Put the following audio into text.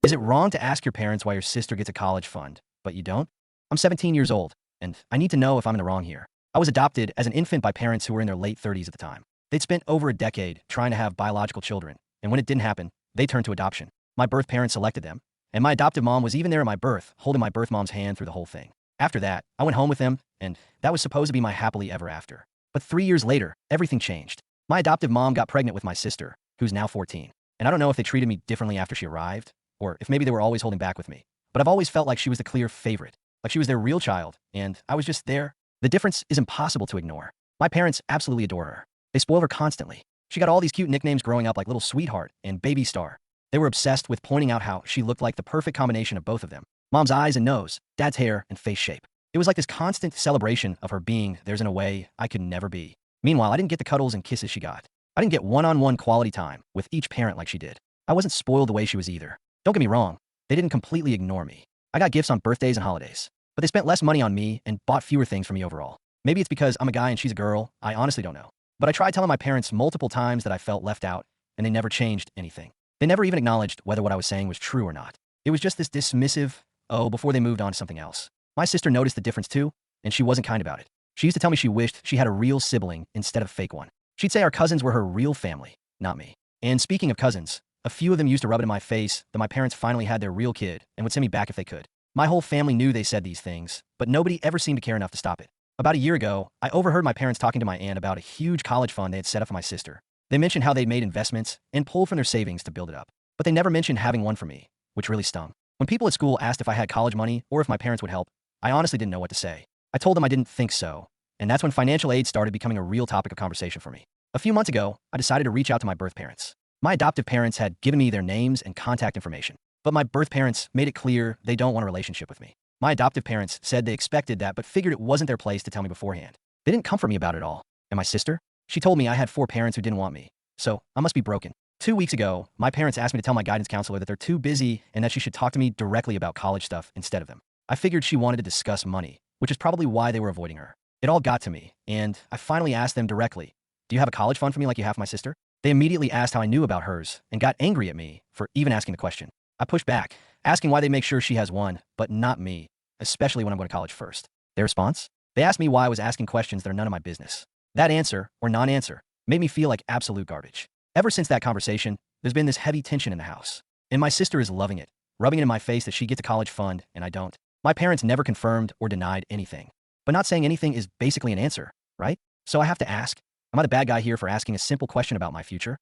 Is it wrong to ask your parents why your sister gets a college fund, but you don't? I'm 17 years old, and I need to know if I'm in the wrong here. I was adopted as an infant by parents who were in their late 30s at the time. They'd spent over a decade trying to have biological children, and when it didn't happen, they turned to adoption. My birth parents selected them, and my adoptive mom was even there at my birth, holding my birth mom's hand through the whole thing. After that, I went home with them, and that was supposed to be my happily ever after. But 3 years later, everything changed. My adoptive mom got pregnant with my sister, who's now 14. And I don't know if they treated me differently after she arrived, or if maybe they were always holding back with me. But I've always felt like she was the clear favorite, like she was their real child, and I was just there. The difference is impossible to ignore. My parents absolutely adore her. They spoil her constantly. She got all these cute nicknames growing up like Little Sweetheart and Baby Star. They were obsessed with pointing out how she looked like the perfect combination of both of them. Mom's eyes and nose, dad's hair and face shape. It was like this constant celebration of her being theirs in a way I could never be. Meanwhile, I didn't get the cuddles and kisses she got. I didn't get one-on-one quality time with each parent like she did. I wasn't spoiled the way she was either. Don't get me wrong, they didn't completely ignore me. I got gifts on birthdays and holidays, but they spent less money on me and bought fewer things for me overall. Maybe it's because I'm a guy and she's a girl, I honestly don't know. But I tried telling my parents multiple times that I felt left out, and they never changed anything. They never even acknowledged whether what I was saying was true or not. It was just this dismissive, oh, before they moved on to something else. My sister noticed the difference too, and she wasn't kind about it. She used to tell me she wished she had a real sibling instead of a fake one. She'd say our cousins were her real family, not me. And speaking of cousins, a few of them used to rub it in my face that my parents finally had their real kid and would send me back if they could. My whole family knew they said these things, but nobody ever seemed to care enough to stop it. About a year ago, I overheard my parents talking to my aunt about a huge college fund they had set up for my sister. They mentioned how they'd made investments and pulled from their savings to build it up. But they never mentioned having one for me, which really stung. When people at school asked if I had college money or if my parents would help, I honestly didn't know what to say. I told them I didn't think so, and that's when financial aid started becoming a real topic of conversation for me. A few months ago, I decided to reach out to my birth parents. My adoptive parents had given me their names and contact information, but my birth parents made it clear they don't want a relationship with me. My adoptive parents said they expected that but figured it wasn't their place to tell me beforehand. They didn't comfort me about it all. And my sister? She told me I had 4 parents who didn't want me, so I must be broken. 2 weeks ago, my parents asked me to tell my guidance counselor that they're too busy and that she should talk to me directly about college stuff instead of them. I figured she wanted to discuss money, which is probably why they were avoiding her. It all got to me, and I finally asked them directly, "Do you have a college fund for me like you have my sister?" They immediately asked how I knew about hers and got angry at me for even asking the question. I pushed back, asking why they make sure she has one, but not me, especially when I'm going to college first. Their response? They asked me why I was asking questions that are none of my business. That answer, or non-answer, made me feel like absolute garbage. Ever since that conversation, there's been this heavy tension in the house. And my sister is loving it, rubbing it in my face that she gets a college fund and I don't. My parents never confirmed or denied anything. But not saying anything is basically an answer, right? So I have to ask, am I the bad guy here for asking a simple question about my future?